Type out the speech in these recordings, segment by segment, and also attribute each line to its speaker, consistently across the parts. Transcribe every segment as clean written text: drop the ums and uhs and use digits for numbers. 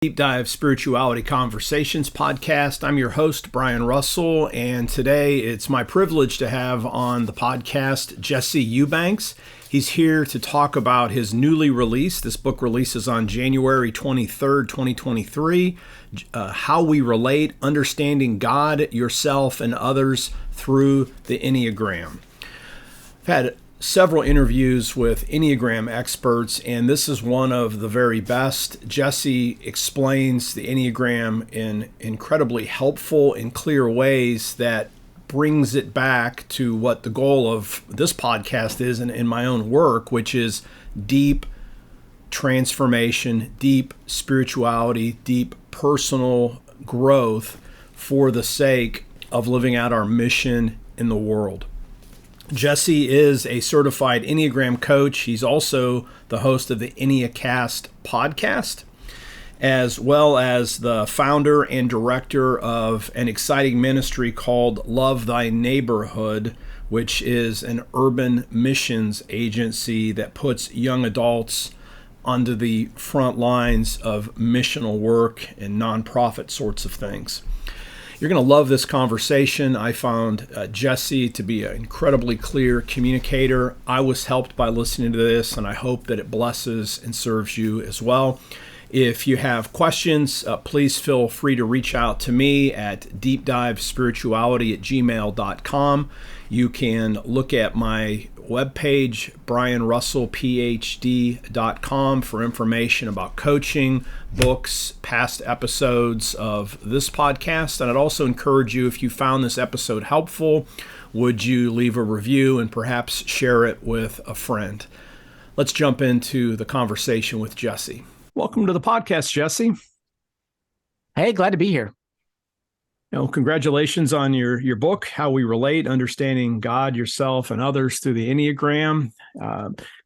Speaker 1: Deep Dive Spirituality Conversations podcast. I'm your host, Brian Russell, and today it's my privilege to have on the podcast Jesse Eubanks. He's here to talk about his newly released, this book releases on January 23rd, 2023, How We Relate, Understanding God, Yourself, and Others Through the Enneagram. I've had several interviews with Enneagram experts, and this is one of the very best. Jesse explains the Enneagram in incredibly helpful and clear ways that brings it back to what the goal of this podcast is in my own work, which is deep transformation, deep spirituality, deep personal growth for the sake of living out our mission in the world. Jesse is a certified Enneagram coach. He's also the host of the EnneaCast podcast, as well as the founder and director of an exciting ministry called Love Thy Neighborhood, which is an urban missions agency that puts young adults onto the front lines of missional work and nonprofit sorts of things. You're going to love this conversation. I found Jesse to be an incredibly clear communicator. I was helped by listening to this, and I hope that it blesses and serves you as well. If you have questions, please feel free to reach out to me at deepdivespirituality@gmail.com. You can look at my webpage, brianrussellphd.com, for information about coaching, books, past episodes of this podcast. And I'd also encourage you, if you found this episode helpful, would you leave a review and perhaps share it with a friend? Let's jump into the conversation with Jesse. Welcome to the podcast, Jesse.
Speaker 2: Hey, glad to be here.
Speaker 1: Congratulations on your book, How We Relate, Understanding God, Yourself, and Others Through the Enneagram.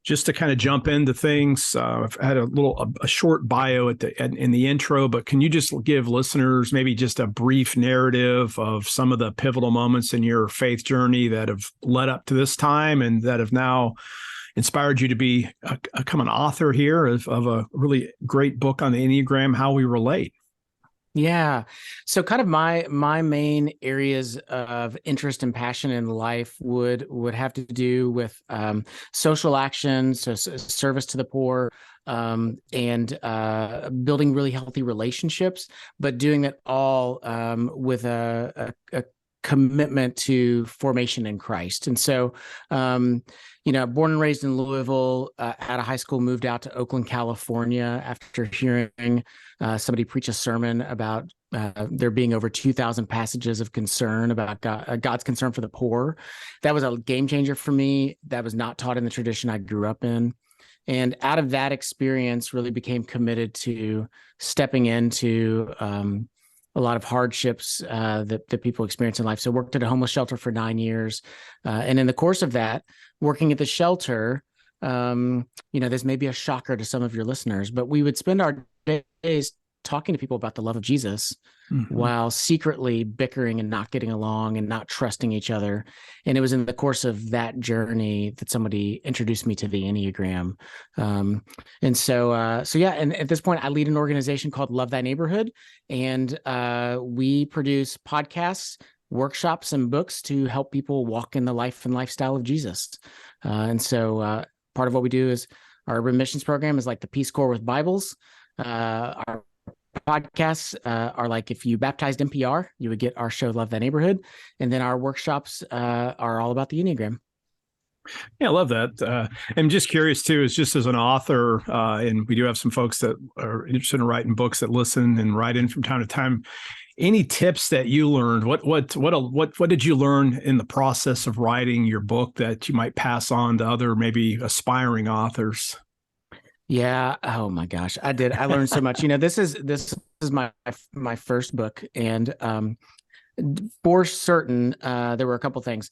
Speaker 1: Just to kind of jump into things, I've had a short bio in the intro, but can you just give listeners maybe just a brief narrative of some of the pivotal moments in your faith journey that have led up to this time and that have now inspired you to become an author here of a really great book on the Enneagram, How We Relate?
Speaker 2: Yeah. So kind of my main areas of interest and passion in life would have to do with social action, so service to the poor, and building really healthy relationships, but doing it all with a commitment to formation in Christ. And so, born and raised in Louisville, out of high school, moved out to Oakland, California after hearing somebody preach a sermon about there being over 2,000 passages of concern about God's concern for the poor. That was a game changer for me. That was not taught in the tradition I grew up in. And out of that experience, really became committed to stepping into a lot of hardships that people experience in life. So worked at a homeless shelter for 9 years. And in the course of that, working at the shelter, this may be a shocker to some of your listeners, but we would spend our days talking to people about the love of Jesus, while secretly bickering and not getting along and not trusting each other. And it was in the course of that journey that somebody introduced me to the Enneagram. And at this point, I lead an organization called Love Thy Neighborhood, and we produce podcasts, workshops, and books to help people walk in the life and lifestyle of Jesus. Part of what we do is our urban missions program is like the Peace Corps with Bibles. Our podcasts are like if you baptized NPR, you would get our show Love Thy Neighborhood. And then our workshops are all about the Enneagram.
Speaker 1: Yeah, I love that. I'm just curious too, is just as an author, and we do have some folks that are interested in writing books that listen and write in from time to time. Any tips that you learned? What did you learn in the process of writing your book that you might pass on to other maybe aspiring authors?
Speaker 2: Yeah. Oh my gosh, I did. I learned so much. This is my first book, and for certain, there were a couple things.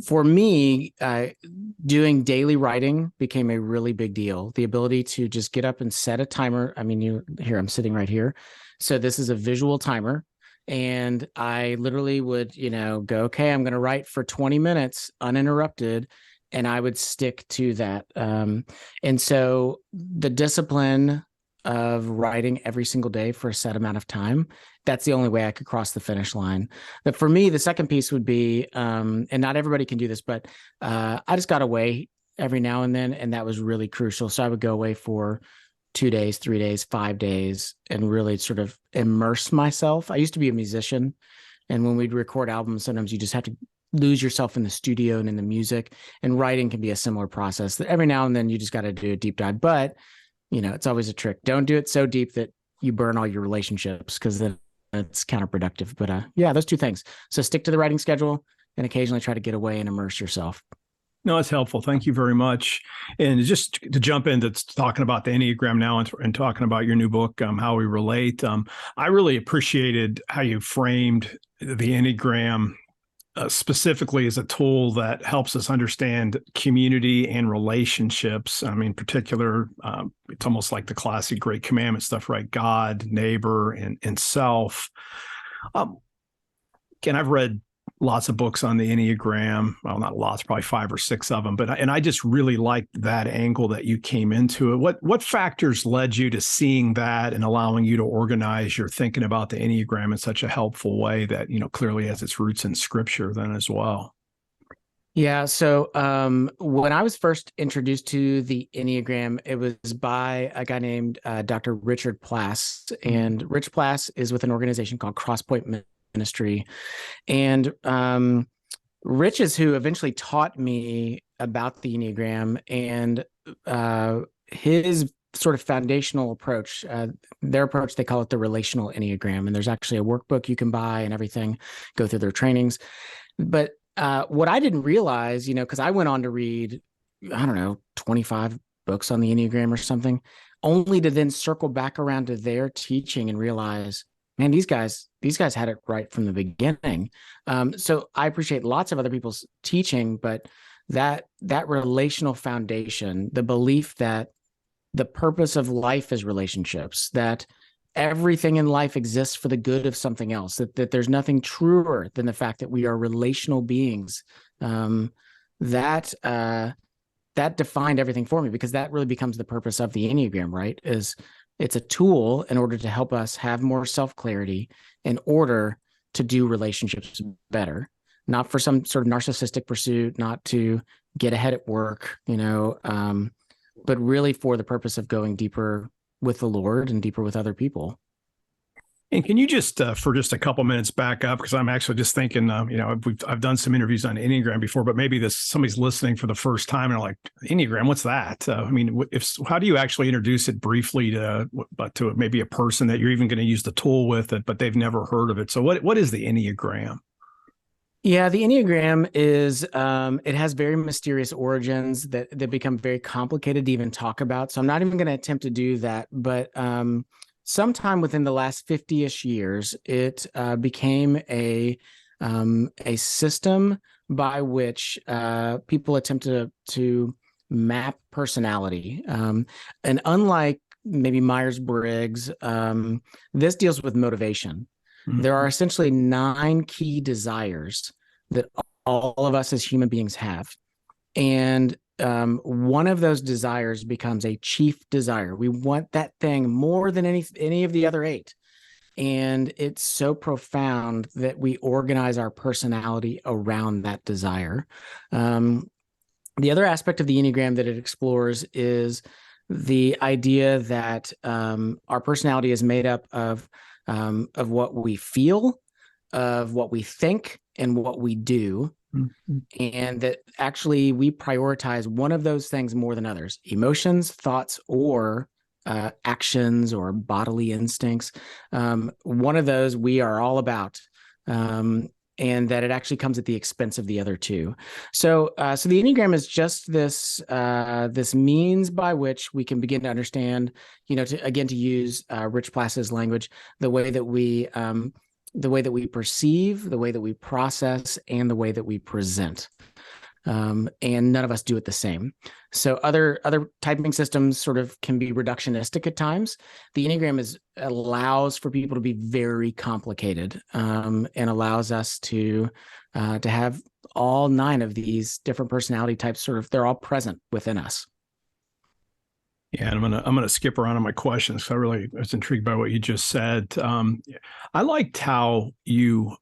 Speaker 2: For me, doing daily writing became a really big deal. The ability to just get up and set a timer. I mean, I'm sitting right here. So this is a visual timer. And I literally would, go, okay, I'm going to write for 20 minutes uninterrupted. And I would stick to that. And so the discipline of writing every single day for a set amount of time. That's the only way I could cross the finish line. But for me, the second piece would be, and not everybody can do this, but I just got away every now and then, and that was really crucial. So I would go away for 2 days, 3 days, 5 days, and really sort of immerse myself. I used to be a musician, and when we'd record albums, sometimes you just have to lose yourself in the studio and in the music, and writing can be a similar process. Every now and then you just got to do a deep dive, but it's always a trick. Don't do it so deep that you burn all your relationships, because then it's counterproductive. But yeah, those two things. So stick to the writing schedule and occasionally try to get away and immerse yourself.
Speaker 1: No, that's helpful. Thank you very much. And just to jump into talking about the Enneagram now and talking about your new book, How We Relate, I really appreciated how you framed the Enneagram specifically as a tool that helps us understand community and relationships. I mean, in particular, it's almost like the classic Great Commandment stuff, right? God, neighbor, and self. Again, I've read lots of books on the Enneagram. Well, not lots, probably 5 or 6 of them. But I just really liked that angle that you came into it. What factors led you to seeing that and allowing you to organize your thinking about the Enneagram in such a helpful way that clearly has its roots in Scripture then as well?
Speaker 2: Yeah. So when I was first introduced to the Enneagram, it was by a guy named Dr. Richard Plass. And Rich Plass is with an organization called Crosspoint Ministry. And Rich is who eventually taught me about the Enneagram, and his sort of foundational approach, their approach, they call it the relational Enneagram. And there's actually a workbook you can buy and everything, go through their trainings. But what I didn't realize, because I went on to read, 25 books on the Enneagram or something, only to then circle back around to their teaching and realize, man, these guys had it right from the beginning. So I appreciate lots of other people's teaching, but that relational foundation, the belief that the purpose of life is relationships, that everything in life exists for the good of something else, that there's nothing truer than the fact that we are relational beings, that defined everything for me, because that really becomes the purpose of the Enneagram, right? It's a tool in order to help us have more self-clarity in order to do relationships better, not for some sort of narcissistic pursuit, not to get ahead at work, but really for the purpose of going deeper with the Lord and deeper with other people.
Speaker 1: And can you just, for just a couple minutes, back up? Because I'm actually just thinking, I've done some interviews on Enneagram before, but maybe somebody's listening for the first time and are like, Enneagram, what's that? How do you actually introduce it briefly to maybe a person that you're even going to use the tool with it, but they've never heard of it? So what is the Enneagram?
Speaker 2: Yeah, the Enneagram is, it has very mysterious origins that become very complicated to even talk about. So I'm not even going to attempt to do that, but sometime within the last 50-ish years, it became a system by which people attempt to map personality. And unlike maybe Myers-Briggs, this deals with motivation. Mm-hmm. There are essentially 9 key desires that all of us as human beings have. And one of those desires becomes a chief desire. We want that thing more than any of the other 8. And it's so profound that we organize our personality around that desire. The other aspect of the Enneagram that it explores is the idea that our personality is made up of what we feel, of what we think, and what we do. Mm-hmm. And that actually we prioritize one of those things more than others: emotions, thoughts, or actions or bodily instincts. One of those we are all about, and that it actually comes at the expense of the other 2. So the Enneagram is just this means by which we can begin to understand, to use Rich Plass's language, the way that we perceive, the way that we process, and the way that we present. And none of us do it the same. So other typing systems sort of can be reductionistic at times. The Enneagram allows for people to be very complicated, and allows us to have all 9 of these different personality types they're all present within us.
Speaker 1: Yeah, and I'm gonna skip around on my questions because I really was intrigued by what you just said. I liked how you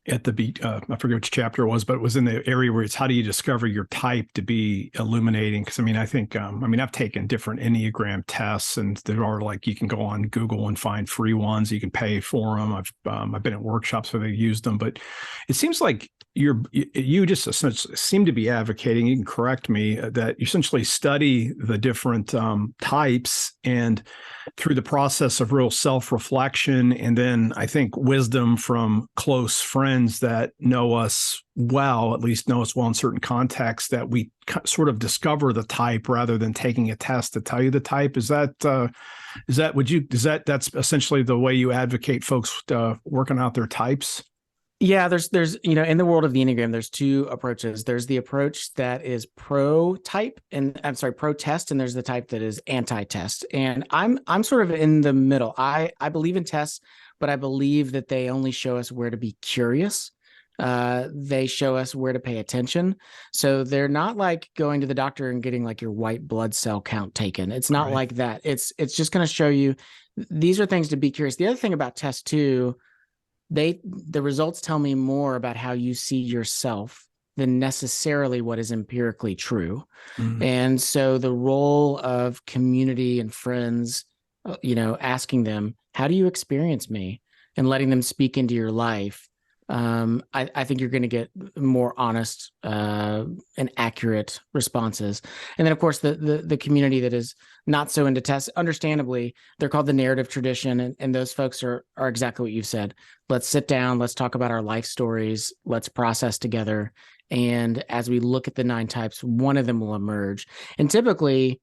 Speaker 1: at the I forget which chapter it was, but it was in the area where it's how do you discover your type to be illuminating? Because I mean, I think I've taken different Enneagram tests, and there are like you can go on Google and find free ones. You can pay for them. I've been at workshops where they used them, but it seems like you just essentially seem to be advocating, you can correct me, that you essentially study the different types, and through the process of real self-reflection, and then I think wisdom from close friends that know us well, at least know us well in certain contexts, that we sort of discover the type rather than taking a test to tell you the type. That's essentially the way you advocate folks working out their types?
Speaker 2: Yeah, there's in the world of the Enneagram, there's two approaches. There's the approach that is pro test, and there's the type that is anti-test. And I'm sort of in the middle. I believe in tests, but I believe that they only show us where to be curious. They show us where to pay attention. So they're not like going to the doctor and getting like your white blood cell count taken. It's not like that. It's just going to show you these are things to be curious. The other thing about tests too, the results tell me more about how you see yourself than necessarily what is empirically true. Mm-hmm. And so the role of community and friends, asking them, how do you experience me, and letting them speak into your life, I think you're going to get more honest and accurate responses. And then, of course, the community that is not so into tests, understandably, they're called the narrative tradition. And those folks are exactly what you've said. Let's sit down. Let's talk about our life stories. Let's process together. And as we look at the 9 types, one of them will emerge. And typically,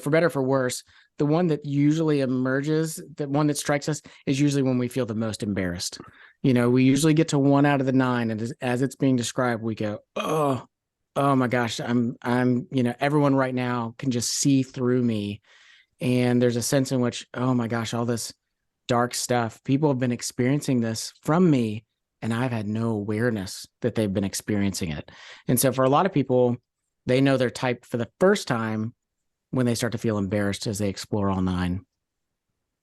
Speaker 2: for better or for worse, the one that usually emerges, the one that strikes us, is usually when we feel the most embarrassed. We usually get to 1 out of the 9, and as it's being described, we go, oh my gosh, I'm everyone right now can just see through me. And there's a sense in which, oh my gosh, all this dark stuff, people have been experiencing this from me, and I've had no awareness that they've been experiencing it. And so for a lot of people, they know they're typed for the first time when they start to feel embarrassed as they explore all 9.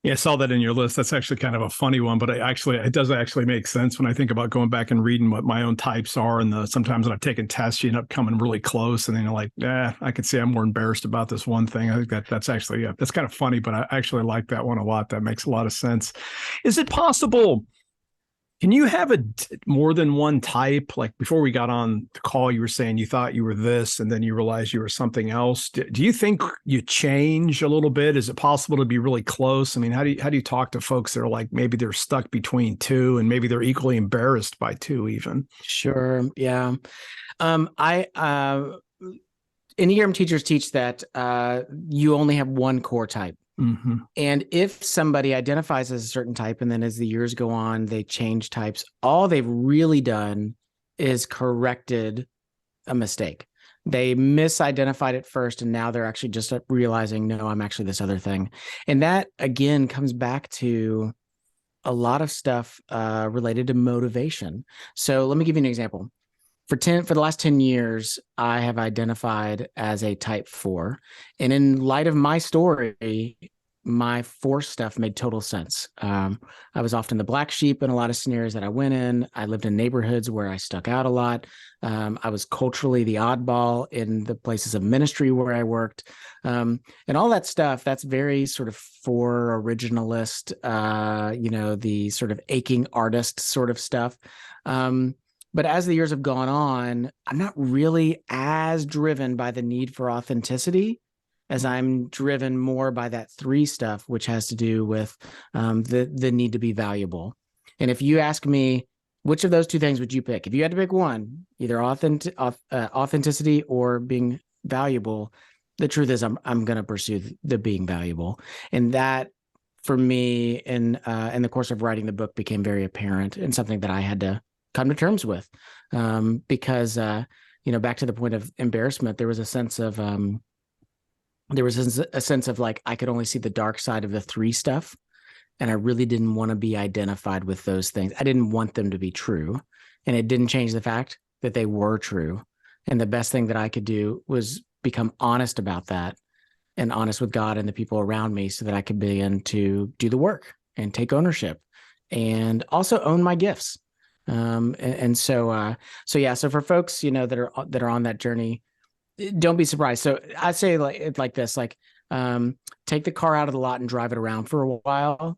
Speaker 1: Yeah, I saw that in your list. That's actually kind of a funny one, but it does actually make sense when I think about going back and reading what my own types are. And sometimes when I've taken tests, you end up coming really close, and then you're like, I can say I'm more embarrassed about this one thing. I think that's actually, that's kind of funny, but I actually like that one a lot. That makes a lot of sense. Is it possible? Can you have more than one type? Like before we got on the call, you were saying you thought you were this, and then you realized you were something else. Do you think you change a little bit? Is it possible to be really close? I mean, how do you talk to folks that are like, maybe they're stuck between 2, and maybe they're equally embarrassed by 2 even?
Speaker 2: Sure. Yeah. Enneagram teachers teach that you only have one core type. Mm-hmm. And if somebody identifies as a certain type, and then as the years go on, they change types, all they've really done is corrected a mistake. They misidentified it first, and now they're actually just realizing, no, I'm actually this other thing. And that, again, comes back to a lot of stuff related to motivation. So let me give you an example. For the last 10 years, I have identified as a type 4. And in light of my story, my 4 stuff made total sense. I was often the black sheep in a lot of scenarios that I went in. I lived in neighborhoods where I stuck out a lot. I was culturally the oddball in the places of ministry where I worked. And all that stuff, that's very sort of 4 originalist, the sort of aching artist sort of stuff. But as the years have gone on, I'm not really as driven by the need for authenticity as I'm driven more by that 3 stuff, which has to do with the need to be valuable. And if you ask me, which of those 2 things would you pick? If you had to pick one, either authenticity or being valuable, the truth is I'm going to pursue the being valuable. And that, for me, in the course of writing the book, became very apparent, and something that I had to come to terms with, because back to the point of embarrassment, there was a sense of like I could only see the dark side of the 3 stuff, and I really didn't want to be identified with those things. I didn't want them to be true, and it didn't change the fact that they were true. And the best thing that I could do was become honest about that, and honest with God and the people around me so that I could begin to do the work and take ownership and also own my gifts. So for folks, that are on that journey, don't be surprised. So I say like this, take the car out of the lot and drive it around for a while,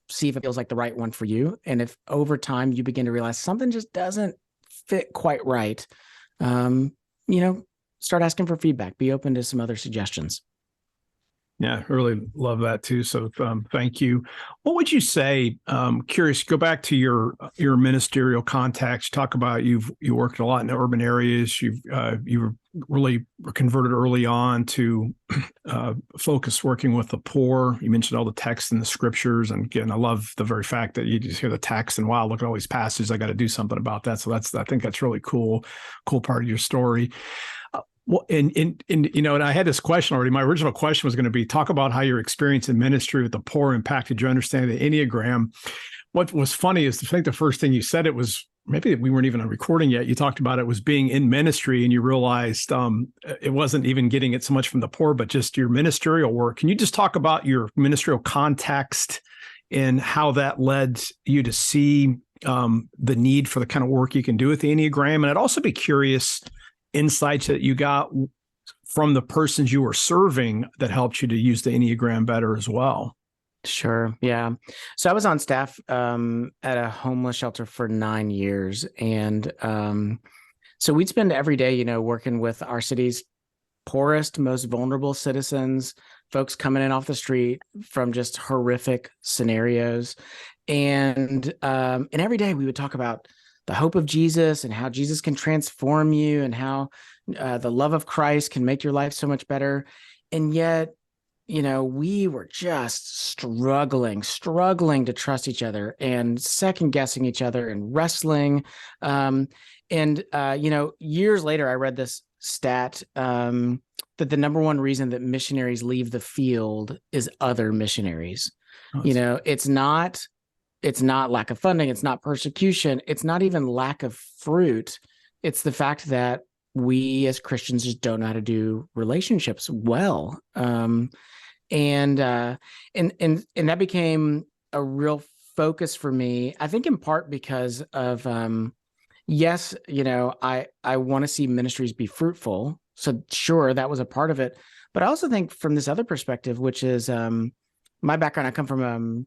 Speaker 2: see if it feels like the right one for you. And if over time you begin to realize something just doesn't fit quite right, start asking for feedback, be open to some other suggestions.
Speaker 1: Yeah, I really love that too. So thank you. What would you say, curious, go back to your ministerial context, talk about you worked a lot in urban areas. You were really converted early on to focus working with the poor. You mentioned all the texts and the scriptures. And again, I love the very fact that you just hear the text and wow, look at all these passages. I got to do something about that. So I think that's really cool part of your story. Well, and I had this question already. My original question was going to be talk about how your experience in ministry with the poor impacted your understanding of the Enneagram. What was funny is I think the first thing you said, it was maybe we weren't even on recording yet. You talked about it was being in ministry and you realized it wasn't even getting it so much from the poor, but just your ministerial work. Can you just talk about your ministerial context and how that led you to see the need for the kind of work you can do with the Enneagram? And I'd also be curious insights that you got from the persons you were serving that helped you to use the Enneagram better as well.
Speaker 2: Sure. Yeah. So I was on staff at a homeless shelter for 9 years. And so we'd spend every day, working with our city's poorest, most vulnerable citizens, folks coming in off the street from just horrific scenarios. And every day we would talk about the hope of Jesus and how Jesus can transform you and how the love of Christ can make your life so much better. And yet, we were just struggling to trust each other and second guessing each other and wrestling. Years later, I read this stat that the number one reason that missionaries leave the field is other missionaries. It's not lack of funding. It's not persecution. It's not even lack of fruit. It's the fact that we as Christians just don't know how to do relationships well. And that became a real focus for me, I think in part because of, yes, I want to see ministries be fruitful. So sure, that was a part of it. But I also think from this other perspective, which is my background, I come from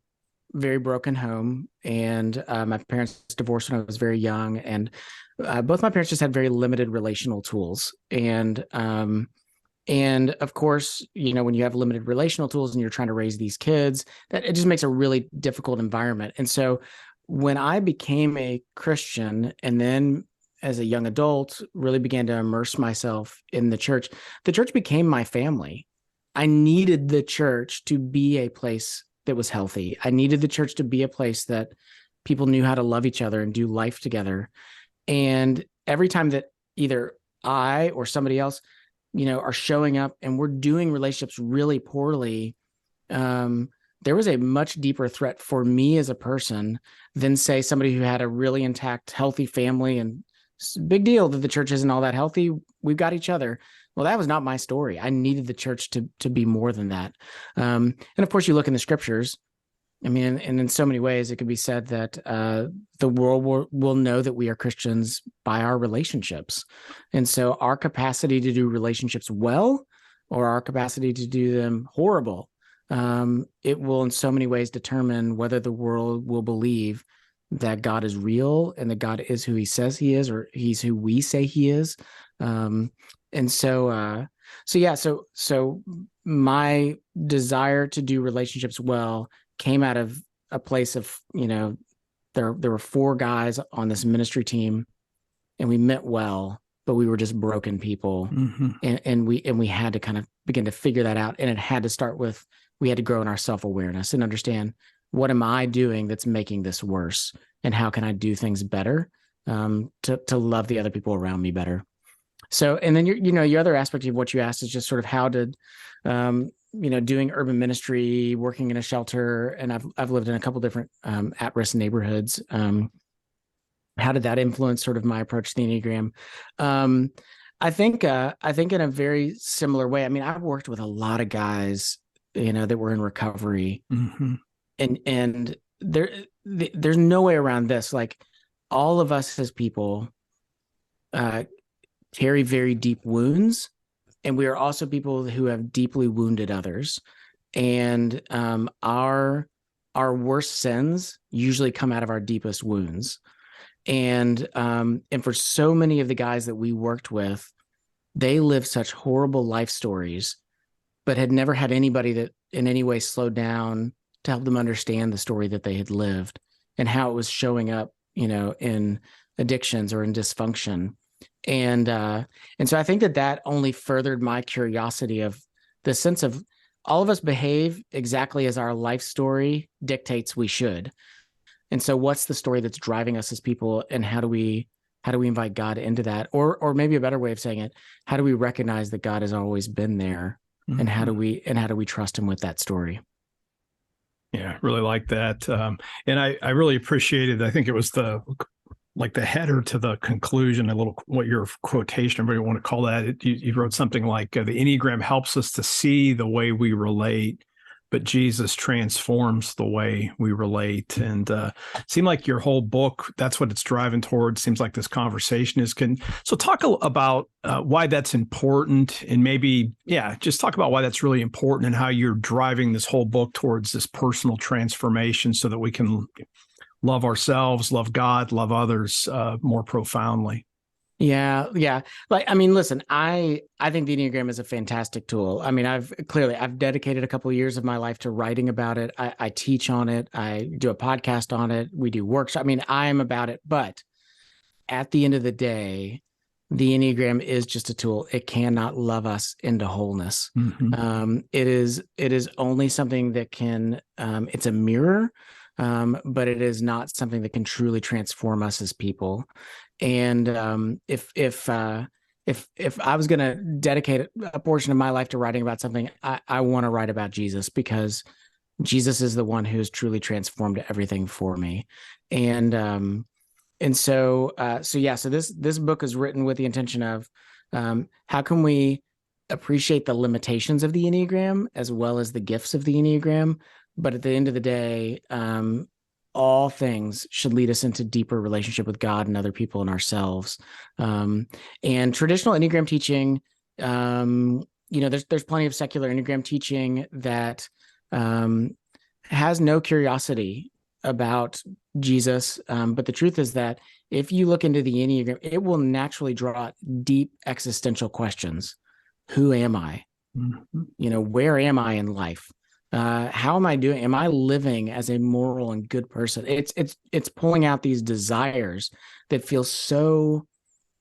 Speaker 2: very broken home, and my parents divorced when I was very young, and both my parents just had very limited relational tools. And of course, when you have limited relational tools and you're trying to raise these kids, that it just makes a really difficult environment. And so when I became a Christian and then as a young adult really began to immerse myself in the church became my family. I needed the church to be a place that was healthy. I needed the church to be a place that people knew how to love each other and do life together. And every time that either I or somebody else, are showing up and we're doing relationships really poorly, there was a much deeper threat for me as a person than, say, somebody who had a really intact, healthy family. And it's a big deal that the church isn't all that healthy. We've got each other. Well, that was not my story. I needed the church to be more than that. And of course, you look in the scriptures. I mean, and in so many ways, it could be said that the world will know that we are Christians by our relationships. And so our capacity to do relationships well or our capacity to do them horrible, it will in so many ways determine whether the world will believe that God is real and that God is who he says he is, or he's who we say he is. So my desire to do relationships well came out of a place of, there were 4 guys on this ministry team and we meant well, but we were just broken people. Mm-hmm. And we had to kind of begin to figure that out. And it had to start with, we had to grow in our self-awareness and understand, what am I doing that's making this worse? And how can I do things better to love the other people around me better? So, and then your other aspect of what you asked is just sort of how did, doing urban ministry, working in a shelter, and I've lived in a couple different at-risk neighborhoods. How did that influence sort of my approach to the Enneagram? I think in a very similar way. I mean, I've worked with a lot of guys, that were in recovery,
Speaker 1: Mm-hmm.
Speaker 2: and there's no way around this. Like, all of us as people uh, carry very deep wounds, and we are also people who have deeply wounded others. And our worst sins usually come out of our deepest wounds. And for so many of the guys that we worked with, they lived such horrible life stories, but had never had anybody that in any way slowed down to help them understand the story that they had lived and how it was showing up, in addictions or in dysfunction. And so I think that only furthered my curiosity of the sense of all of us behave exactly as our life story dictates we should. And so what's the story that's driving us as people, and how do we invite God into that? Or maybe a better way of saying it, how do we recognize that God has always been there?
Speaker 1: Mm-hmm.
Speaker 2: And how do we trust him with that story?
Speaker 1: Yeah, really like that. And I really appreciated, I think it was the header to the conclusion, a little, what your quotation, everybody want to call that. You wrote something like, the Enneagram helps us to see the way we relate, but Jesus transforms the way we relate. And it seemed like your whole book, that's what it's driving towards. Seems like this conversation is. So talk about why that's important, and maybe, just talk about why that's really important and how you're driving this whole book towards this personal transformation so that we can love ourselves, love God, love others more profoundly.
Speaker 2: Yeah. Like, I mean, listen, I think the Enneagram is a fantastic tool. I mean, I've dedicated a couple of years of my life to writing about it. I teach on it. I do a podcast on it. We do workshops. I mean, I'm about it. But at the end of the day, the Enneagram is just a tool. It cannot love us into wholeness.
Speaker 1: Mm-hmm.
Speaker 2: It is only something that can, it's a mirror, but it is not something that can truly transform us as people. And if I was going to dedicate a portion of my life to writing about something, I want to write about Jesus, because Jesus is the one who has truly transformed everything for me. So this book is written with the intention of how can we appreciate the limitations of the Enneagram as well as the gifts of the Enneagram. But at the end of the day, all things should lead us into deeper relationship with God and other people and ourselves. And traditional Enneagram teaching, there's plenty of secular Enneagram teaching that has no curiosity about Jesus. But the truth is that if you look into the Enneagram, it will naturally draw deep existential questions. Who am I?
Speaker 1: Mm-hmm.
Speaker 2: Where am I in life? How am I doing? Am I living as a moral and good person? It's pulling out these desires that feel so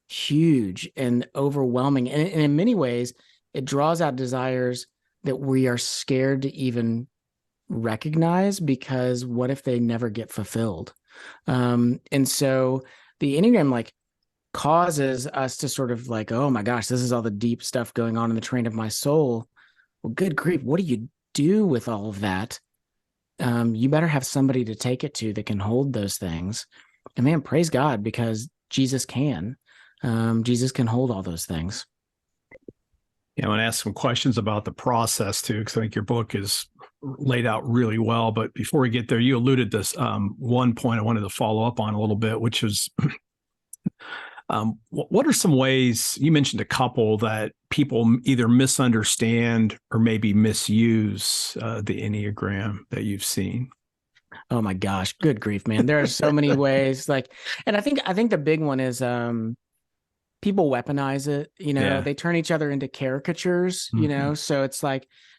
Speaker 2: huge and overwhelming. And in many ways, it draws out desires that we are scared to even recognize, because what if they never get fulfilled? And so the Enneagram causes us to sort of oh my gosh, this is all the deep stuff going on in the terrain of my soul. Well, good grief, what do you do with all of that? You better have somebody to take it to that can hold those things. And man, praise God, because Jesus can. Jesus can hold all those things.
Speaker 1: I want to ask some questions about the process too, because I think your book is laid out really well. But before we get there, you alluded to this one point I wanted to follow up on a little bit, which is what are some ways, you mentioned a couple, that people either misunderstand or maybe misuse the Enneagram that you've seen?
Speaker 2: Oh my gosh, good grief, man. There are so many ways. And I think the big one is people weaponize it. They turn each other into caricatures,
Speaker 1: Mm-hmm.
Speaker 2: so it's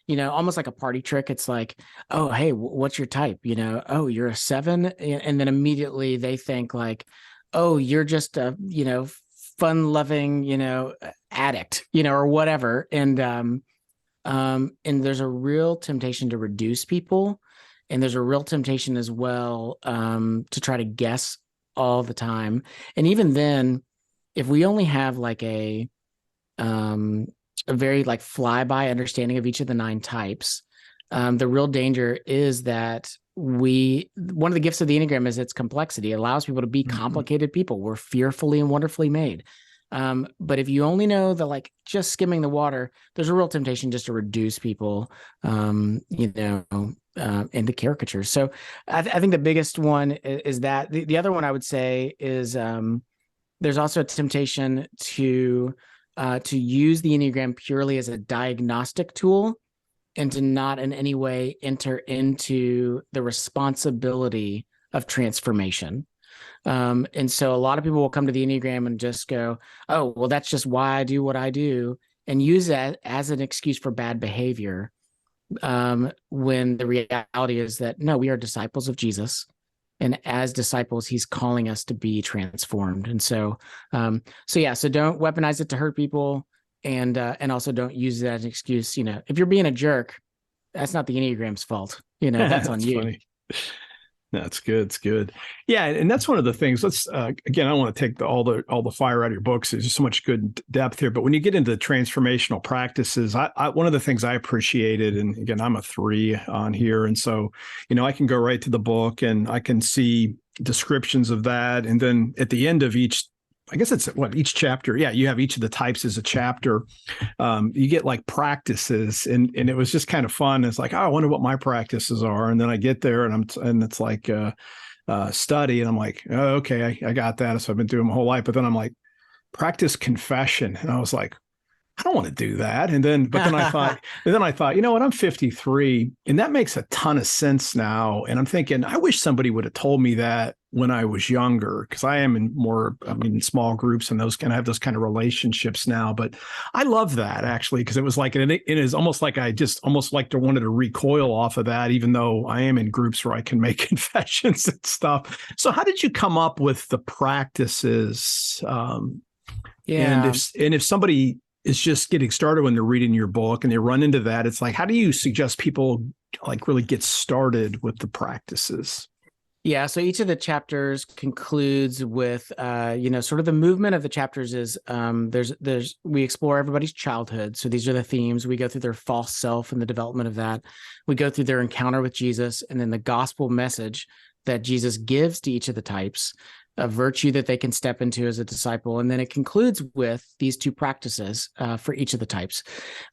Speaker 2: almost like a party trick. It's like, oh, hey, what's your type? Oh, you're a 7. And then immediately they think oh, you're just a, fun loving, addict, or whatever. And there's a real temptation to reduce people. And there's a real temptation as well to try to guess all the time. And even then, if we only have a very flyby understanding of each of the 9 types, the real danger is that one of the gifts of the Enneagram is its complexity. It allows people to be complicated people. We're fearfully and wonderfully made. But if you only know the like just skimming the water, there's a real temptation just to reduce people, into caricatures. So I think the biggest one is that. The other one I would say is there's also a temptation to use the Enneagram purely as a diagnostic tool and to not in any way enter into the responsibility of transformation. And so a lot of people will come to the Enneagram and just go, oh, well, that's just why I do what I do, and use that as an excuse for bad behavior. When the reality is that, no, we are disciples of Jesus. And as disciples, he's calling us to be transformed. And so don't weaponize it to hurt people, and also don't use that as an excuse. If you're being a jerk, that's not the Enneagram's fault. That's on you.
Speaker 1: Funny. That's good. It's good. Yeah, and that's one of the things. Let's again, I don't want to take all the fire out of your books. There's just so much good depth here. But when you get into transformational practices, I one of the things I appreciated, and again, I'm a 3 on here, and so I can go right to the book and I can see descriptions of that, and then at the end of each. I guess it's each chapter. Yeah, you have each of the types as a chapter. You get like practices, and it was just kind of fun. It's like, oh, I wonder what my practices are, and then I get there, and it's like study, and I'm like, oh, okay, I got that. So I've been doing my whole life, but then I'm like, practice confession, and I was like, I don't want to do that. But then I thought, you know what? I'm 53, and that makes a ton of sense now. And I'm thinking, I wish somebody would have told me that when I was younger, because I am in small groups and I have those kind of relationships now. But I love that actually, because it was like, it is almost like I just almost like wanted to recoil off of that, even though I am in groups where I can make confessions and stuff. So how did you come up with the practices? And if somebody is just getting started when they're reading your book and they run into that, it's like, how do you suggest people like really get started with the practices?
Speaker 2: Yeah. So each of the chapters concludes with, sort of the movement of the chapters is we explore everybody's childhood. So these are the themes. We go through their false self and the development of that. We go through their encounter with Jesus, and then the gospel message that Jesus gives to each of the types, a virtue that they can step into as a disciple. And then it concludes with these 2 practices for each of the types.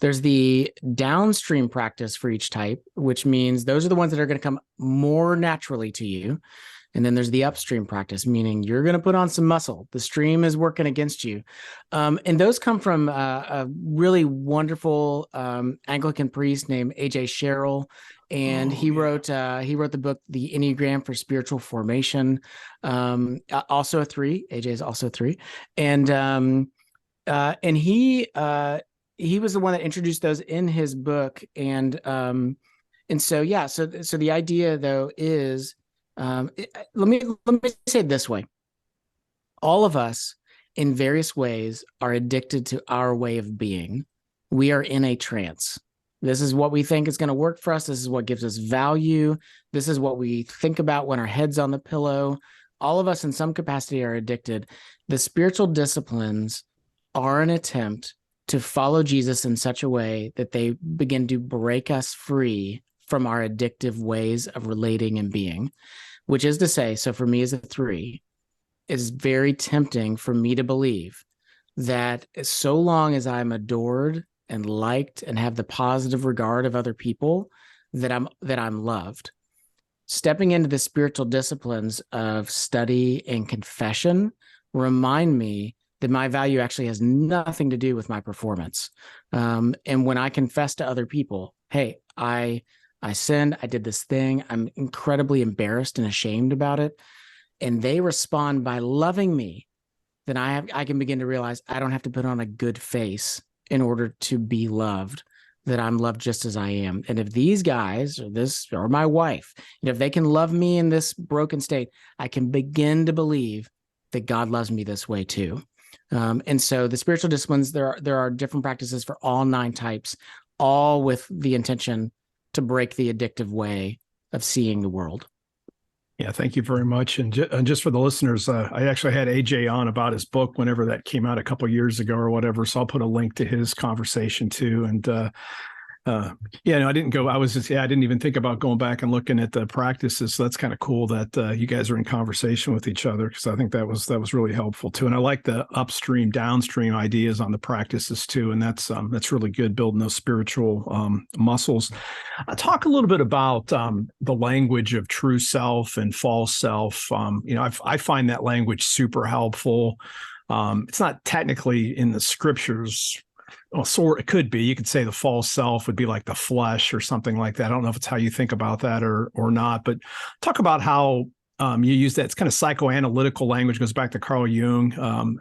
Speaker 2: There's the downstream practice for each type, which means those are the ones that are going to come more naturally to you. And then there's the upstream practice, meaning you're going to put on some muscle. The stream is working against you. And those come from a really wonderful Anglican priest named A.J. Sherrill. And he wrote the book, The Enneagram for Spiritual Formation. Also a 3. AJ is also a 3. And he was the one that introduced those in his book. So the idea though is, let me say it this way. All of us in various ways are addicted to our way of being. We are in a trance. This is what we think is going to work for us. This is what gives us value. This is what we think about when our head's on the pillow. All of us in some capacity are addicted. The spiritual disciplines are an attempt to follow Jesus in such a way that they begin to break us free from our addictive ways of relating and being, which is to say, so for me as a 3, it's very tempting for me to believe that so long as I'm adored and liked and have the positive regard of other people, that I'm loved. Stepping into the spiritual disciplines of study and confession remind me that my value actually has nothing to do with my performance. And when I confess to other people, hey, I sinned, I did this thing, I'm incredibly embarrassed and ashamed about it, and they respond by loving me, then I can begin to realize I don't have to put on a good face in order to be loved, that I'm loved just as I am. And if these guys or my wife, if they can love me in this broken state, I can begin to believe that God loves me this way too. And so the spiritual disciplines, there are different practices for all 9 types, all with the intention to break the addictive way of seeing the world.
Speaker 1: Yeah, thank you very much. And just for the listeners, I actually had AJ on about his book whenever that came out a couple of years ago or whatever. So I'll put a link to his conversation too. And Uh, yeah, no, I didn't go. I was just, I didn't even think about going back and looking at the practices. So that's kind of cool that you guys are in conversation with each other, because I think that was really helpful too. And I like the upstream, downstream ideas on the practices too. And that's really good, building those spiritual muscles. Talk a little bit about the language of true self and false self. I find that language super helpful. It's not technically in the scriptures. Well, it could be. You could say the false self would be like the flesh or something like that. I don't know if it's how you think about that or not, but talk about how you use that. It's kind of psychoanalytical language, goes back to Carl Jung.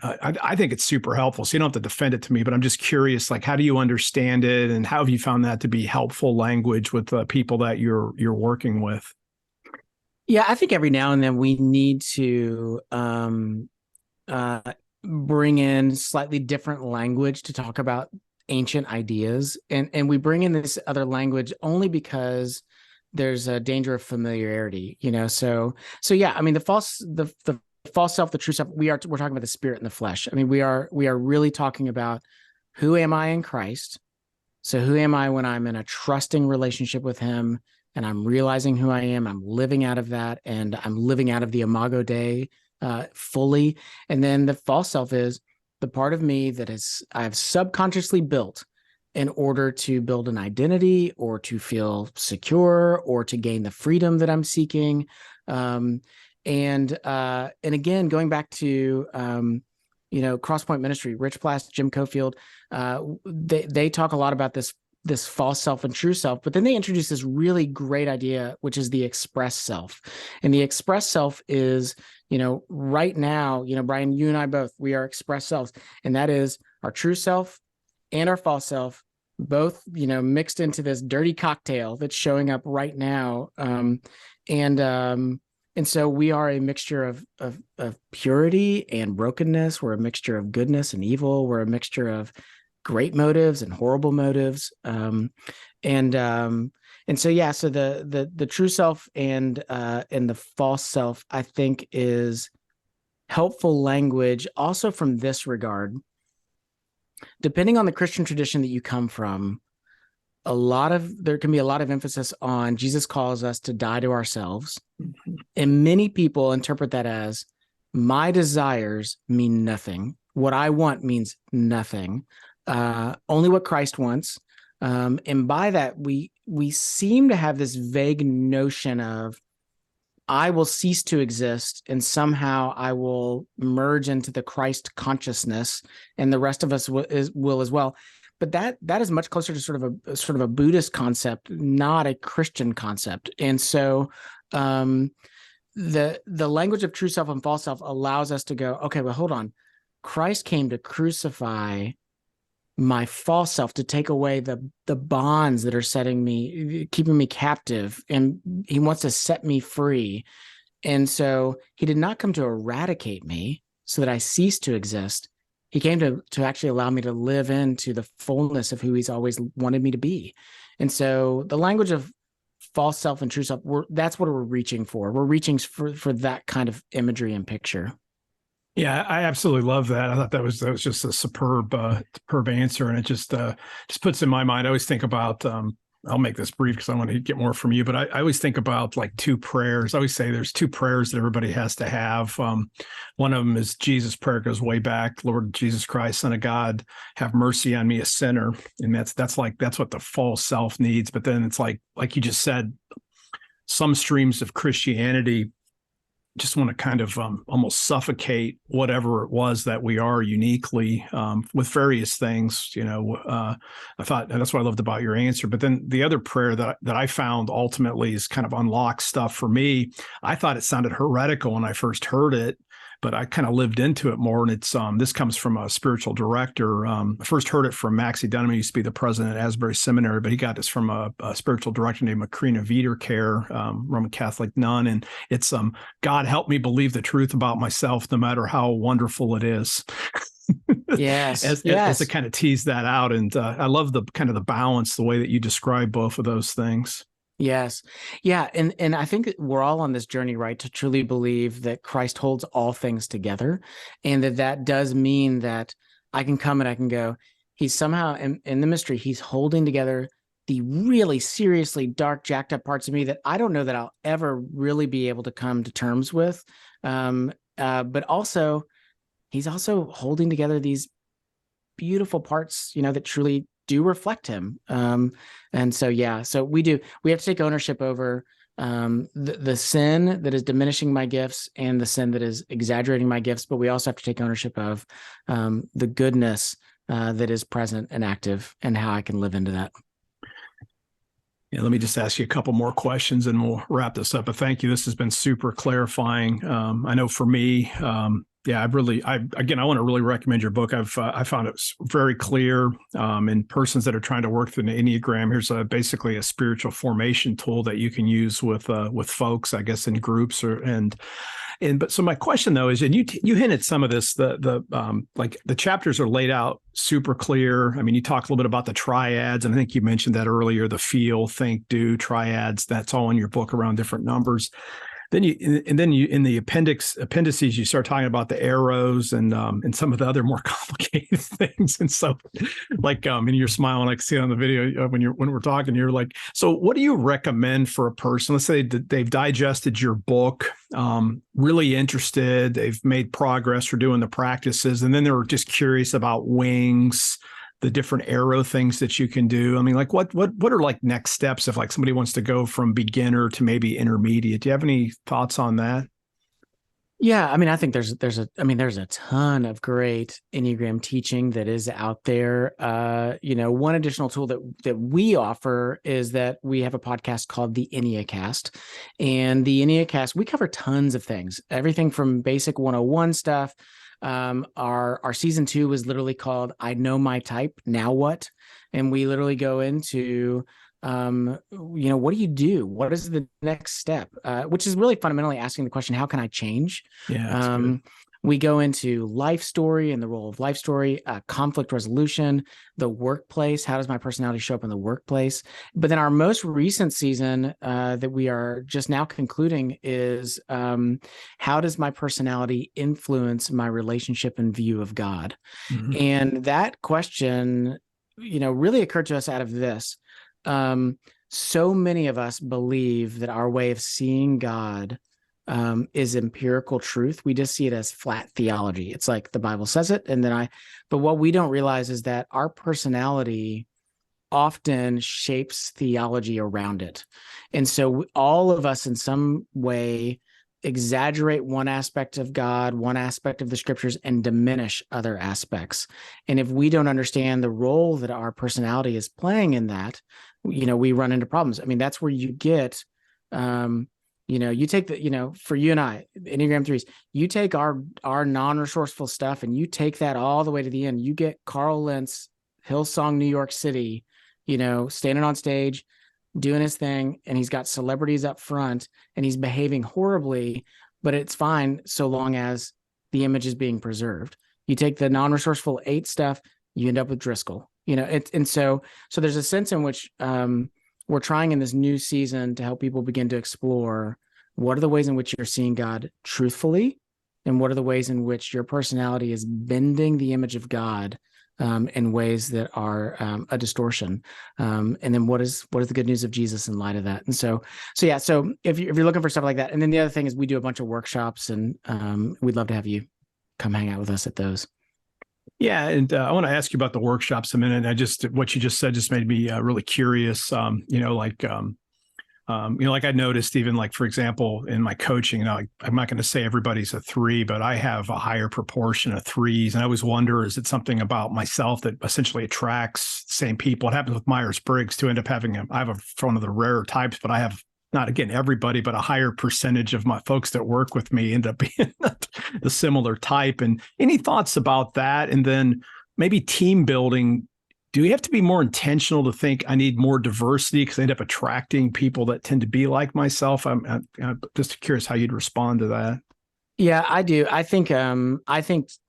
Speaker 1: I think it's super helpful. So you don't have to defend it to me, but I'm just curious, like, how do you understand it, and how have you found that to be helpful language with people that you're working with?
Speaker 2: Yeah, I think every now and then we need to bring in slightly different language to talk about ancient ideas, and we bring in this other language only because there's a danger of familiarity, so yeah, I mean, the false self, the true self, we're talking about the spirit and the flesh. I mean, we are really talking about, who am I in Christ? So who am I when I'm in a trusting relationship with him and I'm realizing who I am? I'm living out of that, and I'm living out of the Imago Dei fully. And then the false self is the part of me that I've subconsciously built in order to build an identity, or to feel secure, or to gain the freedom that I'm seeking. And again, going back to Crosspoint Ministry, Rich Plass, Jim Cofield, they talk a lot about this false self and true self, but then they introduce this really great idea, which is the express self. And the express self is, right now, Brian, you and I both, we are express selves, and that is our true self and our false self, both, mixed into this dirty cocktail that's showing up right now. And so we are a mixture of purity and brokenness. We're a mixture of goodness and evil. We're a mixture of great motives and horrible motives. And so, yeah, so the true self and the false self, I think, is helpful language also from this regard. Depending on the Christian tradition that you come from, there can be a lot of emphasis on Jesus calls us to die to ourselves. And many people interpret that as, my desires mean nothing. What I want means nothing. Only what Christ wants. And by that, we seem to have this vague notion of, I will cease to exist and somehow I will merge into the Christ consciousness, and the rest of us will as well. But that is much closer to sort of a Buddhist concept, not a Christian concept. And so the language of true self and false self allows us to go, okay, well, hold on. Christ came to crucify my false self, to take away the bonds that are keeping me captive, and he wants to set me free. And so he did not come to eradicate me so that I cease to exist. He came to actually allow me to live into the fullness of who he's always wanted me to be. And so the language of false self and true self, that's what we're reaching for. We're reaching for that kind of imagery and picture.
Speaker 1: Yeah, I absolutely love that. I thought that was just a superb answer, and it just puts in my mind. I always think about. I'll make this brief because I want to get more from you, but I always think about like two prayers. I always say there's two prayers that everybody has to have. One of them is Jesus' prayer, goes way back. Lord Jesus Christ, Son of God, have mercy on me, a sinner. And that's what the false self needs. But then it's like you just said, some streams of Christianity just want to kind of almost suffocate whatever it was that we are uniquely with various things. I thought that's what I loved about your answer. But then the other prayer that I found ultimately is kind of unlocked stuff for me. I thought it sounded heretical when I first heard it, but I kind of lived into it more. And it's this comes from a spiritual director. I first heard it from Maxie Dunham. He used to be the president at Asbury Seminary, but he got this from a spiritual director named Macrina Vidercare, Roman Catholic nun. And it's God help me believe the truth about myself, no matter how wonderful it is.
Speaker 2: Yes.
Speaker 1: as to kind of tease that out. And I love the kind of the balance, the way that you describe both of those things.
Speaker 2: Yes. Yeah. And I think we're all on this journey, right, to truly believe that Christ holds all things together, and that does mean that I can come and I can go, he's somehow in the mystery, he's holding together the really seriously dark, jacked up parts of me that I don't know that I'll ever really be able to come to terms with. But also, he's also holding together these beautiful parts, that truly do reflect him. And so, so we have to take ownership over the sin that is diminishing my gifts and the sin that is exaggerating my gifts, but we also have to take ownership of the goodness that is present and active, and how I can live into that.
Speaker 1: Yeah, let me just ask you a couple more questions and we'll wrap this up. But thank you. This has been super clarifying. I know for me, I want to really recommend your book. I found it very clear. In persons that are trying to work through the Enneagram, here's basically a spiritual formation tool that you can use with folks, I guess, in groups but so my question though is, and you hinted some of this, like the chapters are laid out super clear. I mean, you talk a little bit about the triads, and I think you mentioned that earlier, the feel, think, do triads. That's all in your book around different numbers. Then you in the appendices, you start talking about the arrows and some of the other more complicated things. And so, and you're smiling, I can see it on the video when we're talking. You're like, so what do you recommend for a person? Let's say that they've digested your book, really interested, they've made progress, or doing the practices, and then they're just curious about wings, the different arrow things that you can do. I mean, like what are like next steps if like somebody wants to go from beginner to maybe intermediate? Do you have any thoughts on that?
Speaker 2: Yeah, I mean, I think there's a ton of great Enneagram teaching that is out there. One additional tool that we offer is that we have a podcast called the EnneaCast, and the EnneaCast, we cover tons of things, everything from basic 101 stuff. Our season 2 was literally called I Know My Type, Now What? And we literally go into, what do you do? What is the next step? Which is really fundamentally asking the question, how can I change?
Speaker 1: Yeah.
Speaker 2: We go into life story and the role of life story, conflict resolution, the workplace. How does my personality show up in the workplace? But then our most recent season that we are just now concluding is how does my personality influence my relationship and view of God? Mm-hmm. And that question, really occurred to us out of this. So many of us believe that our way of seeing God is empirical truth. We just see it as flat theology. It's like the Bible says it, but what we don't realize is that our personality often shapes theology around it. And so all of us in some way exaggerate one aspect of God, one aspect of the scriptures, and diminish other aspects. And if we don't understand the role that our personality is playing in that, we run into problems. I mean, that's where you get, you take for you and I, Enneagram 3s, you take our non-resourceful stuff and you take that all the way to the end. You get Carl Lentz, Hillsong, New York City, standing on stage, doing his thing, and he's got celebrities up front and he's behaving horribly, but it's fine so long as the image is being preserved. You take the non-resourceful 8 stuff, you end up with Driscoll, so there's a sense in which we're trying in this new season to help people begin to explore what are the ways in which you're seeing God truthfully, and what are the ways in which your personality is bending the image of God in ways that are a distortion. And then what is the good news of Jesus in light of that? And so if you're looking for stuff like that, and then the other thing is we do a bunch of workshops, and we'd love to have you come hang out with us at those.
Speaker 1: Yeah, and I want to ask you about the workshops a minute. What you just said just made me really curious. Like I noticed, even like, for example, in my coaching, I'm not going to say everybody's a 3, but I have a higher proportion of 3s. And I always wonder, is it something about myself that essentially attracts the same people? It happens with Myers-Briggs to end up having I have one of the rarer types, but I have not, again, everybody, but a higher percentage of my folks that work with me end up being the similar type. And any thoughts about that? And then maybe team building. Do we have to be more intentional to think I need more diversity because I end up attracting people that tend to be like myself? I'm just curious how you'd respond to that.
Speaker 2: Yeah, I do. I think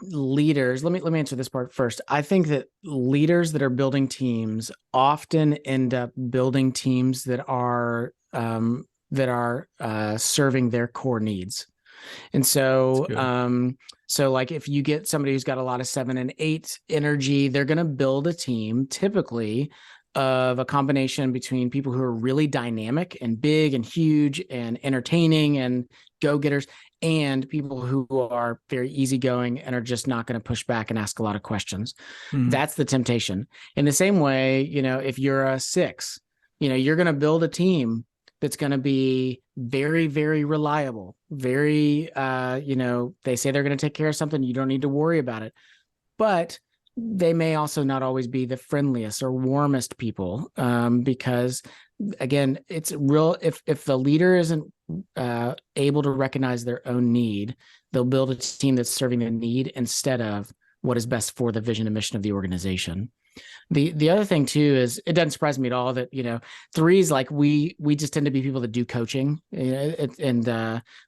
Speaker 2: leaders, let me answer this part first. I think that leaders that are building teams often end up building teams that are serving their core needs. And so, like if you get somebody who's got a lot of 7 and 8 energy, they're going to build a team typically of a combination between people who are really dynamic and big and huge and entertaining and go-getters, and people who are very easygoing and are just not going to push back and ask a lot of questions. That's the temptation. In the same way, if you're a 6, you're going to build a team that's going to be very, very reliable, very, they say they're going to take care of something. You don't need to worry about it. But they may also not always be the friendliest or warmest people, because again, it's real. If the leader isn't able to recognize their own need, they'll build a team that's serving the need instead of what is best for the vision and mission of the organization. The other thing too is, it doesn't surprise me at all that 3s, like we just tend to be people that do coaching, and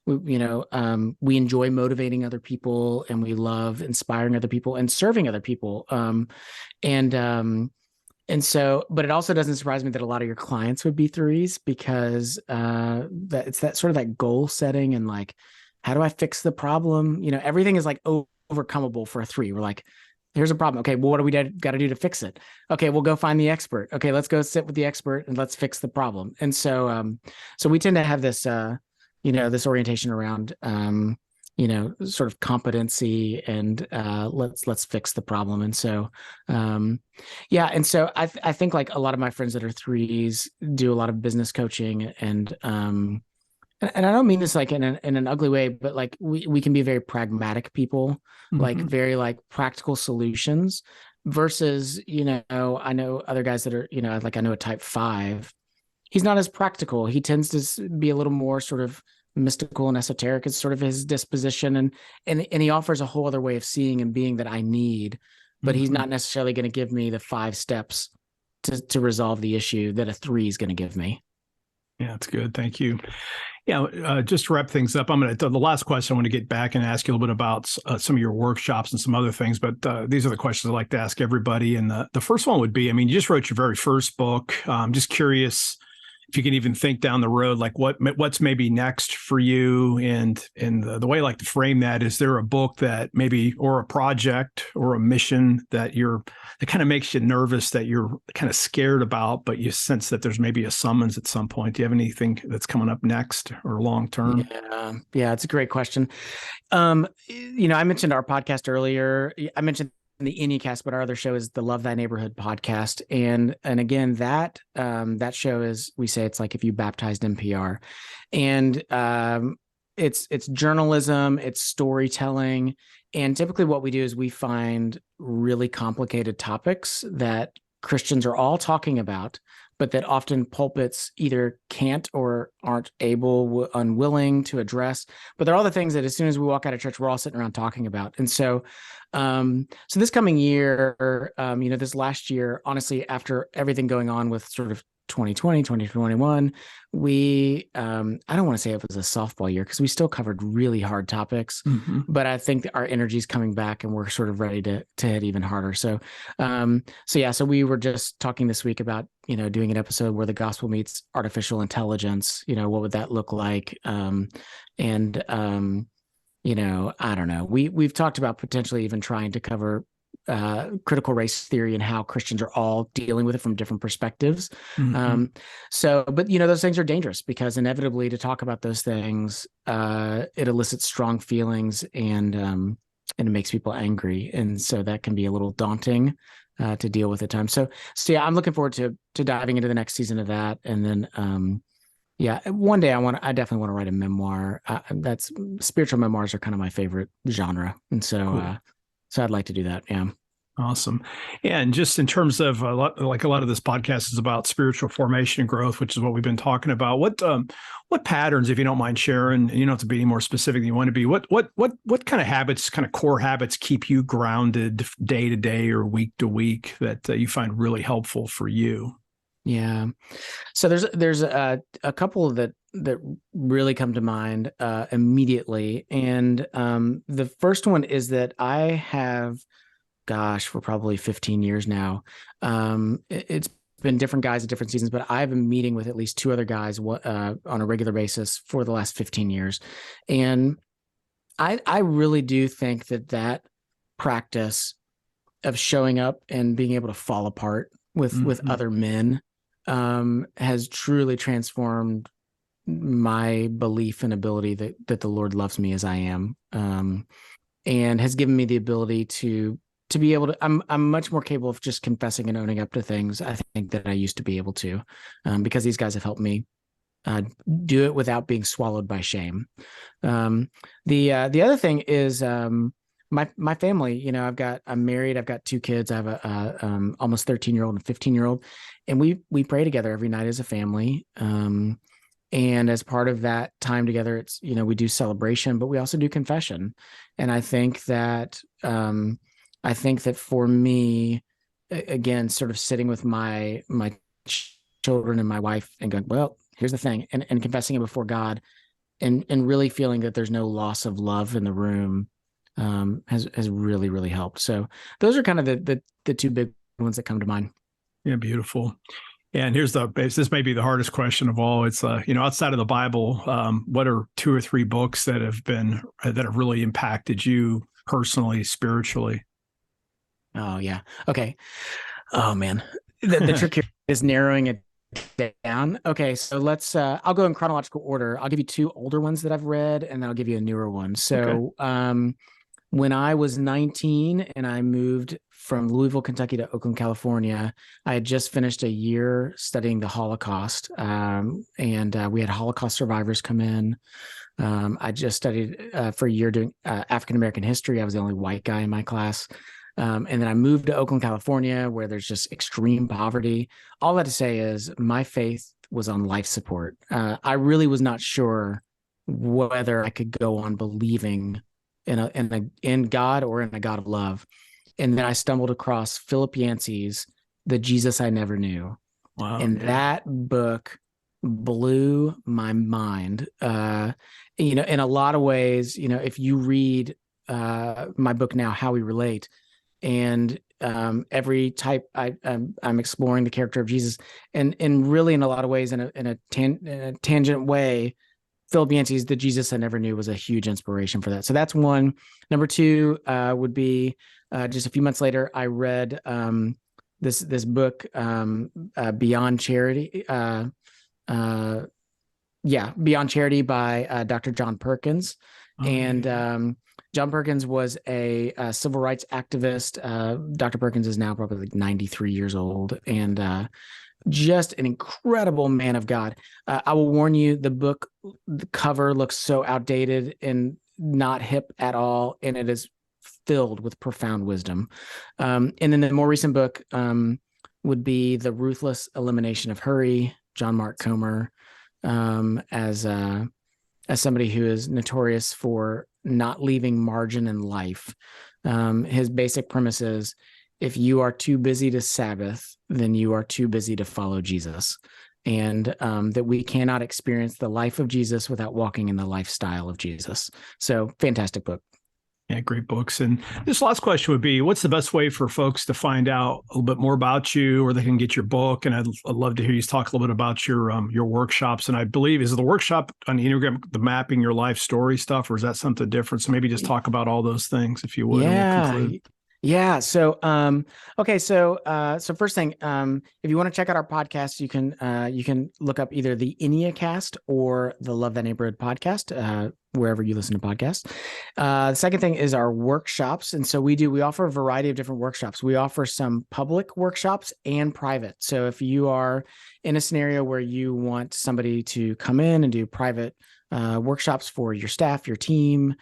Speaker 2: we enjoy motivating other people, and we love inspiring other people and serving other people, and so, but it also doesn't surprise me that a lot of your clients would be 3s, because that it's that sort of that goal setting and like, how do I fix the problem? Everything is like overcomable for a 3. We're like, here's a problem. Okay, well, what do we got to do to fix it? Okay, we'll go find the expert. Okay, let's go sit with the expert and let's fix the problem. And so, so we tend to have this, this orientation around, sort of competency and let's fix the problem. And so, and so I think like a lot of my friends that are 3s do a lot of business coaching, and I don't mean this like in an ugly way, but like we can be very pragmatic people, like very like practical solutions, versus, I know other guys that are, like I know a type 5, he's not as practical. He tends to be a little more sort of mystical and esoteric. It's sort of his disposition, and he offers a whole other way of seeing and being that I need, but he's not necessarily going to give me the 5 steps to resolve the issue that a 3 is going to give me.
Speaker 1: Yeah, that's good. Thank you. Yeah, just to wrap things up, the last question I want to get back and ask you a little bit about some of your workshops and some other things, but these are the questions I like to ask everybody. And the first one would be, you just wrote your very first book. I'm just curious if you can even think down the road, like what's maybe next for you, and the way I like to frame that, is there a book that maybe, or a project or a mission that kind of makes you nervous, that you're kind of scared about, but you sense that there's maybe a summons at some point? Do you have anything that's coming up next or long term?
Speaker 2: Yeah, it's a great question. I mentioned our podcast earlier. I mentioned the EnneaCast, but our other show is the Love Thy Neighborhood podcast. And again, that show is, we say it's like if you baptized NPR, and it's journalism, it's storytelling. And typically what we do is we find really complicated topics that Christians are all talking about, but that often pulpits either can't or aren't able, unwilling to address. But they're all the things that as soon as we walk out of church, we're all sitting around talking about. And so, so this coming year, this last year, honestly, after everything going on with sort of 2020, 2021, we, I don't want to say it was a softball year, because we still covered really hard topics, but I think that our energy is coming back and we're sort of ready to hit even harder. So, so we were just talking this week about, doing an episode where the gospel meets artificial intelligence. What would that look like? I don't know. We've talked about potentially even trying to cover critical race theory and how Christians are all dealing with it from different perspectives. But those things are dangerous, because inevitably to talk about those things, it elicits strong feelings, and it makes people angry. And so that can be a little daunting to deal with at times. So yeah, I'm looking forward to diving into the next season of that. And then, one day I definitely want to write a memoir. That's spiritual memoirs are kind of my favorite genre. And so, cool. So I'd like to do that. Yeah.
Speaker 1: Awesome. Yeah, and just in terms of a lot of this podcast is about spiritual formation and growth, which is what we've been talking about. What patterns, if you don't mind sharing, and you don't have to be any more specific than you want to be, what kind of habits, kind of core habits, keep you grounded day to day or week to week that you find really helpful for you?
Speaker 2: Yeah. So there's a couple that really come to mind immediately. And the first one is that I have, for probably 15 years now, it's been different guys at different seasons, but I've been meeting with at least 2 other guys on a regular basis for the last 15 years. And I really do think that practice of showing up and being able to fall apart with other men has truly transformed my belief and ability that the Lord loves me as I am, and has given me the ability to be able to. I'm much more capable of just confessing and owning up to things, I think, that I used to be able to, because these guys have helped me do it without being swallowed by shame. The other thing is my family. I'm married. I've got two kids. I have a almost 13-year-old and 15-year-old, and we pray together every night as a family. And as part of that time together, it's, we do celebration, but we also do confession. And I think that for me, again, sort of sitting with my children and my wife and going, well, here's the thing, and confessing it before God, and really feeling that there's no loss of love in the room, has really, really helped. So those are kind of the two big ones that come to mind.
Speaker 1: Yeah, beautiful. And this may be the hardest question of all. It's, outside of the Bible, what are 2 or 3 books that have really impacted you personally, spiritually?
Speaker 2: Oh, yeah. Okay. Oh, man. The trick here is narrowing it down. Okay. So I'll go in chronological order. I'll give you 2 older ones that I've read, and then I'll give you a newer one. So, okay. When I was 19 and I moved from Louisville, Kentucky to Oakland, California, I had just finished a year studying the Holocaust, and we had Holocaust survivors come in. I just studied for a year doing African-American history. I was the only white guy in my class. And then I moved to Oakland, California, where there's just extreme poverty. All that to say is my faith was on life support. I really was not sure whether I could go on believing in God or in a God of love. And then I stumbled across Philip Yancey's The Jesus I Never Knew. Wow. And that book blew my mind. In a lot of ways, if you read my book now, How We Relate, and every type I'm exploring the character of Jesus, and really in a lot of ways in a tangent way, Philip Yancey's The Jesus I Never Knew was a huge inspiration for that. So that's one. Number 2 would be just a few months later, I read this book, Beyond Charity. Beyond Charity by Dr. John Perkins. And John Perkins was a civil rights activist. Dr. Perkins is now probably like 93 years old, and just an incredible man of God. I will warn you, the cover looks so outdated and not hip at all, and it is filled with profound wisdom. And then the more recent book would be The Ruthless Elimination of Hurry, John Mark Comer, as somebody who is notorious for not leaving margin in life. His basic premise is, if you are too busy to Sabbath, then you are too busy to follow Jesus. And that we cannot experience the life of Jesus without walking in the lifestyle of Jesus. So fantastic book.
Speaker 1: Yeah, great books. And this last question would be, what's the best way for folks to find out a little bit more about you, or they can get your book? And I'd love to hear you talk a little bit about your workshops. And I believe, is the workshop on the Enneagram, the mapping your life story stuff, or is that something different? So maybe just talk about all those things, if you would.
Speaker 2: Yeah.
Speaker 1: And we'll conclude.
Speaker 2: Yeah. So, okay. So first thing, if you want to check out our podcast, you can look up either the EnneaCast or the Love Thy Neighborhood podcast, wherever you listen to podcasts. The second thing is our workshops. And so we offer a variety of different workshops. We offer some public workshops and private. So if you are in a scenario where you want somebody to come in and do private workshops for your staff, your team,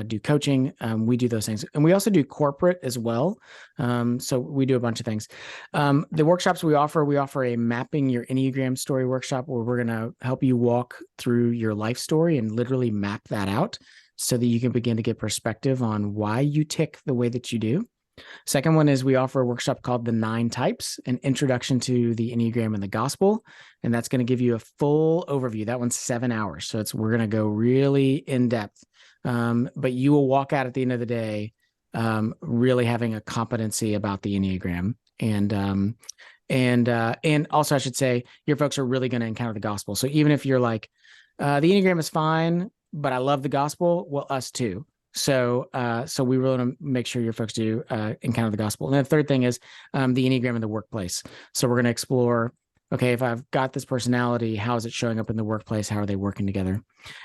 Speaker 2: do coaching, we do those things. And we also do corporate as well. So we do a bunch of things. The workshops we offer a mapping your Enneagram story workshop, where we're going to help you walk through your life story and literally map that out so that you can begin to get perspective on why you tick the way that you do. Second one is we offer a workshop called The 9 Types, an introduction to the Enneagram and the gospel. And that's going to give you a full overview. That one's 7 hours. So we're going to go really in depth. But you will walk out at the end of the day really having a competency about the Enneagram. And also, I should say, your folks are really going to encounter the gospel. So even if you're like, the Enneagram is fine, but I love the gospel, well, us too. So we really want to make sure your folks do encounter the gospel. And then the third thing is the Enneagram in the workplace. So we're going to explore, okay, if I've got this personality, how is it showing up in the workplace? How are they working together?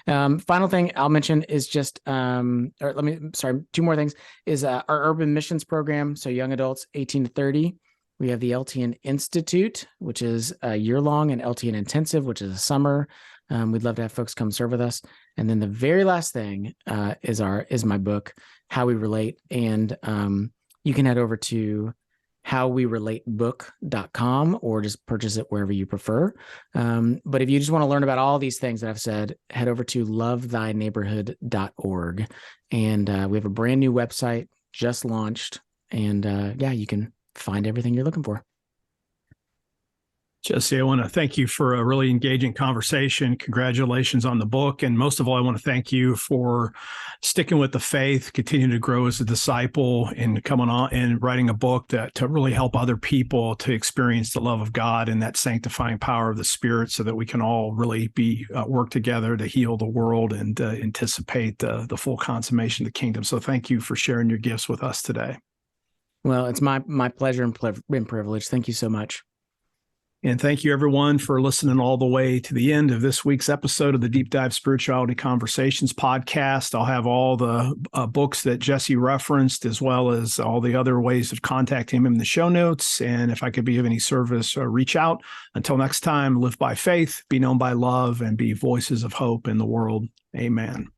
Speaker 2: Final thing I'll mention is just, two more things is our urban missions program. So young adults, 18 to 30. We have the LTN Institute, which is a year-long, and LTN Intensive, which is a summer. We'd love to have folks come serve with us. And then the very last thing is my book, How We Relate. And you can head over to howwerelatebook.com or just purchase it wherever you prefer. But if you just want to learn about all these things that I've said, head over to lovethyneighborhood.org. And we have a brand new website just launched. And you can find everything you're looking for.
Speaker 1: Jesse, I want to thank you for a really engaging conversation. Congratulations on the book. And most of all, I want to thank you for sticking with the faith, continuing to grow as a disciple, and coming on and writing a book to really help other people to experience the love of God and that sanctifying power of the Spirit, so that we can all really work together to heal the world and anticipate the full consummation of the kingdom. So thank you for sharing your gifts with us today.
Speaker 2: Well, it's my pleasure and privilege. Thank you so much.
Speaker 1: And thank you, everyone, for listening all the way to the end of this week's episode of the Deep Dive Spirituality Conversations podcast. I'll have all the books that Jesse referenced, as well as all the other ways of contacting him in the show notes. And if I could be of any service, reach out. Until next time, live by faith, be known by love, and be voices of hope in the world. Amen.